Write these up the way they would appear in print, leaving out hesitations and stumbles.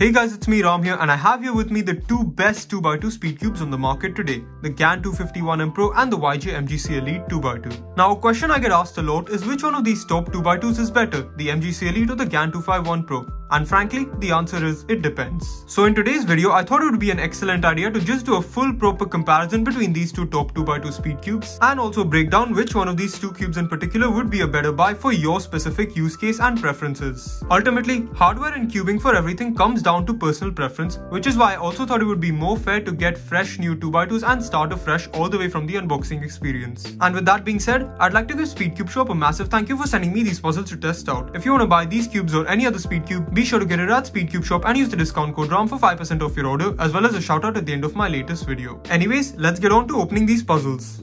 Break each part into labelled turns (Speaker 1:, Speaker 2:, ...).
Speaker 1: Hey guys, it's me Ram here, and I have here with me the two best 2x2 speed cubes on the market today, the GAN 251M Pro and the YJ MGC Elite 2x2. Now a question I get asked a lot is which one of these top 2x2s is better, the MGC Elite or the GAN 251 Pro? And frankly, the answer is, it depends. So in today's video, I thought it would be an excellent idea to just do a full proper comparison between these two top 2x2 speed cubes and also break down which one of these two cubes in particular would be a better buy for your specific use case and preferences. Ultimately, hardware and cubing for everything comes down to personal preference, which is why I also thought it would be more fair to get fresh new 2x2s and start afresh all the way from the unboxing experience. And with that being said, I'd like to give Speedcube Shop a massive thank you for sending me these puzzles to test out. If you want to buy these cubes or any other speed cube, be sure to get it at Speedcube Shop and use the discount code RAM for 5% off your order, as well as a shout out at the end of my latest video. Anyways, let's get on to opening these puzzles.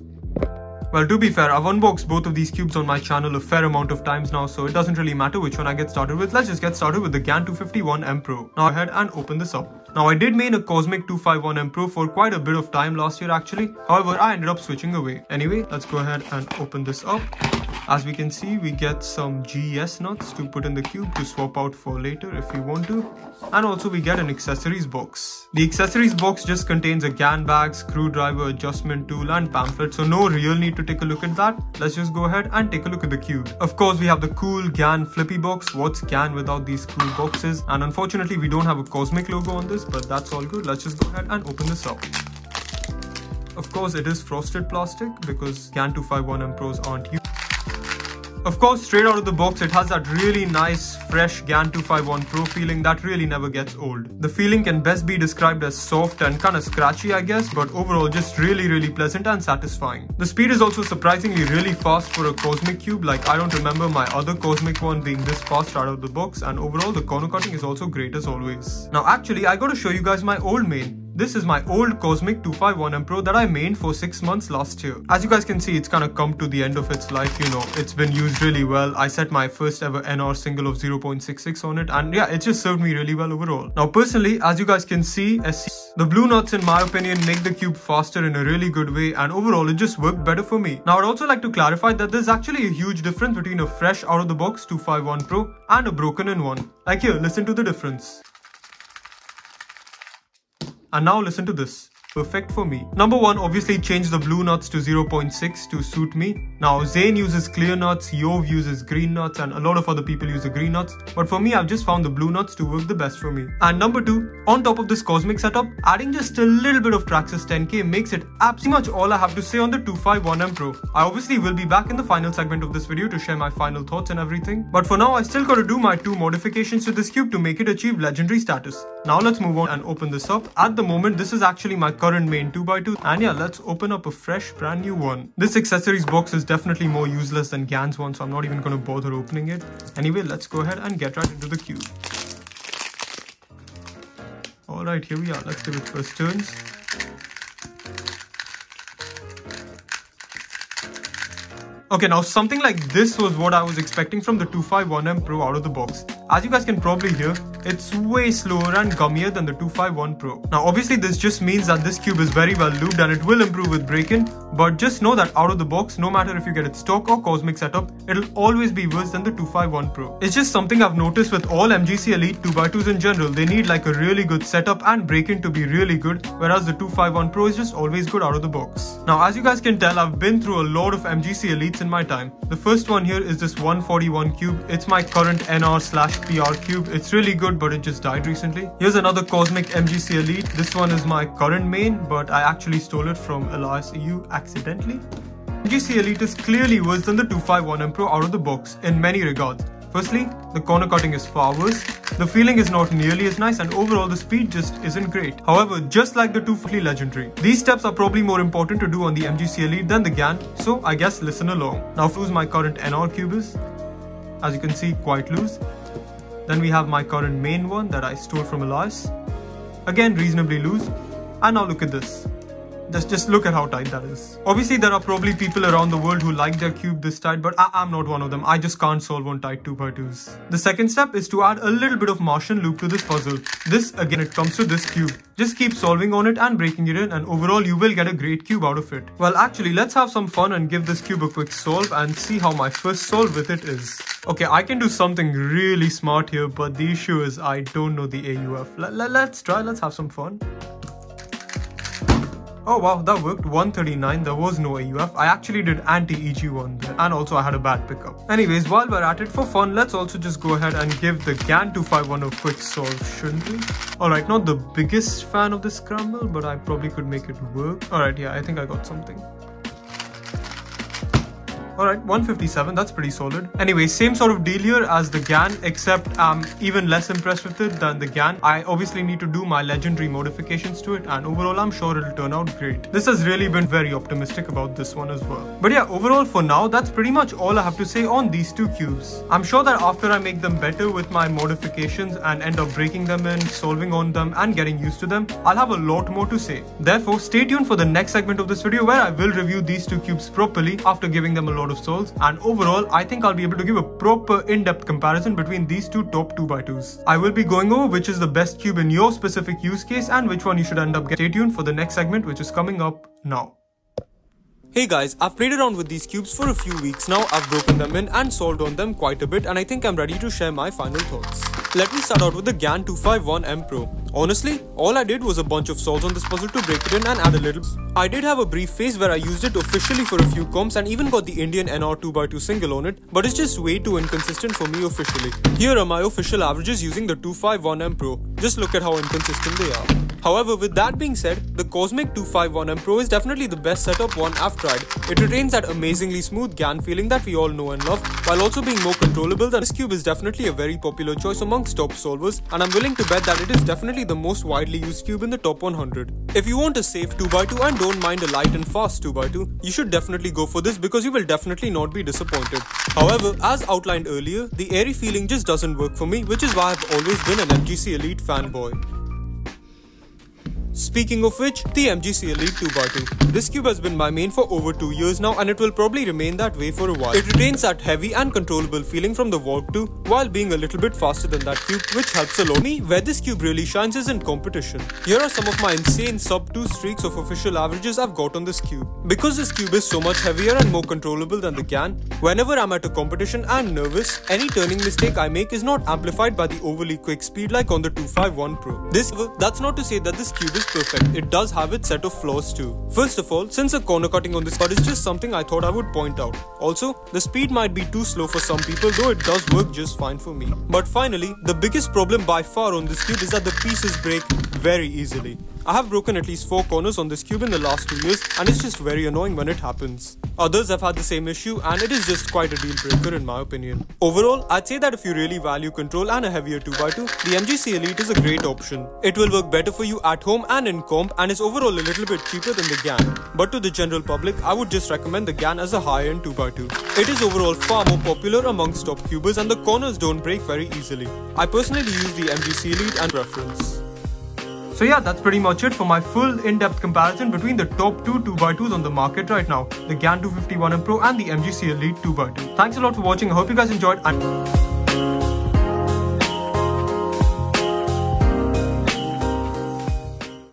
Speaker 1: Well, to be fair, I've unboxed both of these cubes on my channel a fair amount of times now, so it doesn't really matter which one I get started with. Let's just get started with the GAN 251M Pro. Now go ahead and open this up. Now I did main a Cosmic 251M Pro for quite a bit of time last year actually. However, I ended up switching away. Anyway, let's go ahead and open this up. As we can see, we get some GS nuts to put in the cube to swap out for later if you want to. And also we get an accessories box. The accessories box just contains a GAN bag, screwdriver, adjustment tool and pamphlet, so no real need to take a look at that. Let's just go ahead and take a look at the cube. Of course, we have the cool GAN flippy box. What's GAN without these cool boxes? And unfortunately, we don't have a Cosmic logo on this, but that's all good. Let's just go ahead and open this up. Of course, it is frosted plastic because GAN 251M Pros aren't used. Of course, straight out of the box, it has that really nice, fresh GAN 251 Pro feeling that really never gets old. The feeling can best be described as soft and kinda scratchy, I guess, but overall just really pleasant and satisfying. The speed is also surprisingly really fast for a Cosmic cube. Like, I don't remember my other Cosmic one being this fast out of the box, and overall the corner cutting is also great as always. Now actually, I gotta show you guys my old main. This is my old Cosmic 251M Pro that I mained for 6 months last year. As you guys can see, it's kind of come to the end of its life, you know. It's been used really well. I set my first ever NR single of 0.66 on it, and yeah, it just served me really well overall. Now personally, as you guys can see, the blue nuts in my opinion make the cube faster in a really good way, and overall it just worked better for me. Now I'd also like to clarify that there's actually a huge difference between a fresh out of the box 251 Pro and a broken in one. Like here, listen to the difference. And now listen to this. Perfect for me. Number one, obviously change the blue nuts to 0.6 to suit me. Now Zane uses clear nuts, Yov uses green nuts, and a lot of other people use the green nuts. But for me, I've just found the blue nuts to work the best for me. And number two, on top of this Cosmic setup, adding just a little bit of Traxxas 10K makes it absolutely much all I have to say on the 251M Pro. I obviously will be back in the final segment of this video to share my final thoughts and everything. But for now, I still gotta do my 2 modifications to this cube to make it achieve legendary status. Now let's move on and open this up. At the moment, this is actually my current main 2x2, and yeah, let's open up a fresh brand new one. This accessories box is definitely more useless than GAN's one, so I'm not even going to bother opening it. Anyway, let's go ahead and get right into the cube. Alright, here we are. Let's give it first turns. Okay, now something like this was what I was expecting from the 251M Pro out of the box. As you guys can probably hear, it's way slower and gummier than the 251 Pro. Now obviously this just means that this cube is very well lubed and it will improve with break-in, but just know that out of the box, no matter if you get it stock or Cosmic setup, it'll always be worse than the 251 Pro. It's just something I've noticed with all MGC Elite 2x2s in general. They need like a really good setup and break-in to be really good, whereas the 251 Pro is just always good out of the box. Now as you guys can tell, I've been through a lot of MGC Elites in my time. The first one here is this 141 cube. It's my current NR/PR cube. It's really good, but it just died recently. Here's another Cosmic MGC Elite. This one is my current main, but I actually stole it from Elias EU accidentally. MGC Elite is clearly worse than the 251M Pro out of the box in many regards. Firstly, the corner cutting is far worse, the feeling is not nearly as nice, and overall the speed just isn't great. However, just like the 250 legendary, these steps are probably more important to do on the MGC Elite than the GAN, so I guess listen along. Now who's my current NR cube is? As you can see, quite loose. Then we have my current main one that I stole from Elias. Again, reasonably loose. And now look at this. Just look at how tight that is. Obviously, there are probably people around the world who like their cube this tight, but I'm not one of them. I just can't solve on tight 2x2s. The second step is to add a little bit of Martian loop to this puzzle. This, again, it comes to this cube. Just keep solving on it and breaking it in, and overall you will get a great cube out of it. Well, actually, let's have some fun and give this cube a quick solve and see how my first solve with it is. Okay, I can do something really smart here, but the issue is I don't know the AUF. Let's try, let's have some fun. Oh wow, that worked. 139, there was no AUF. I actually did anti-EG1 there, and also I had a bad pickup. Anyways, while we're at it for fun, let's also just go ahead and give the GAN 251 a quick solve, shouldn't we? Alright, not the biggest fan of this scramble, but I probably could make it work. Alright, yeah, I think I got something. Alright, 157, that's pretty solid. Anyway, same sort of deal here as the GAN, except I'm even less impressed with it than the GAN. I obviously need to do my legendary modifications to it, and overall I'm sure it'll turn out great. This has really been very optimistic about this one as well. But yeah, overall for now, that's pretty much all I have to say on these two cubes. I'm sure that after I make them better with my modifications and end up breaking them in, solving on them and getting used to them, I'll have a lot more to say. Therefore, stay tuned for the next segment of this video where I will review these two cubes properly after giving them a lot of solves, and overall I think I'll be able to give a proper in-depth comparison between these two top 2x2s. I will be going over which is the best cube in your specific use case and which one you should end up getting. Stay tuned for the next segment, which is coming up now. Hey guys, I've played around with these cubes for a few weeks now. I've broken them in and solved on them quite a bit, and I think I'm ready to share my final thoughts. Let me start out with the GAN 251M Pro. Honestly, all I did was a bunch of solves on this puzzle to break it in and add a little. I did have a brief phase where I used it officially for a few comps and even got the Indian NR 2x2 single on it, but it's just way too inconsistent for me officially. Here are my official averages using the 251M Pro. Just look at how inconsistent they are. However, with that being said, the Cosmic 251M Pro is definitely the best setup one I've tried. It retains that amazingly smooth GAN feeling that we all know and love, while also being more controllable. This cube is definitely a very popular choice amongst top solvers, and I'm willing to bet that it is definitely the most widely used cube in the top 100. If you want a safe 2x2 and don't mind a light and fast 2x2, you should definitely go for this because you will definitely not be disappointed. However, as outlined earlier, the airy feeling just doesn't work for me, which is why I've always been an MGC Elite fanboy. Speaking of which, the MGC Elite 2x2. This cube has been my main for over 2 years now, and it will probably remain that way for a while. It retains that heavy and controllable feeling from the Warp 2 while being a little bit faster than that cube, which helps a lot. Me, where this cube really shines is in competition. Here are some of my insane sub 2 streaks of official averages I've got on this cube. Because this cube is so much heavier and more controllable than the GAN, whenever I'm at a competition and nervous, any turning mistake I make is not amplified by the overly quick speed like on the 251 Pro. That's not to say that this cube is perfect. It does have its set of flaws too. First of all, since the corner cutting on this card is just something I thought I would point out. Also, the speed might be too slow for some people, though it does work just fine for me. But finally, the biggest problem by far on this cube is that the pieces break very easily. I have broken at least 4 corners on this cube in the last 2 years, and it's just very annoying when it happens. Others have had the same issue, and it is just quite a deal breaker in my opinion. Overall, I'd say that if you really value control and a heavier 2x2, the MGC Elite is a great option. It will work better for you at home and in comp, and is overall a little bit cheaper than the GAN. But to the general public, I would just recommend the GAN as a high-end 2x2. It is overall far more popular amongst top cubers, and the corners don't break very easily. I personally use the MGC Elite and preference. So yeah, that's pretty much it for my full in-depth comparison between the top 2 2x2s on the market right now, the GAN 251M Pro and the MGC Elite 2x2. Thanks a lot for watching. I hope you guys enjoyed, and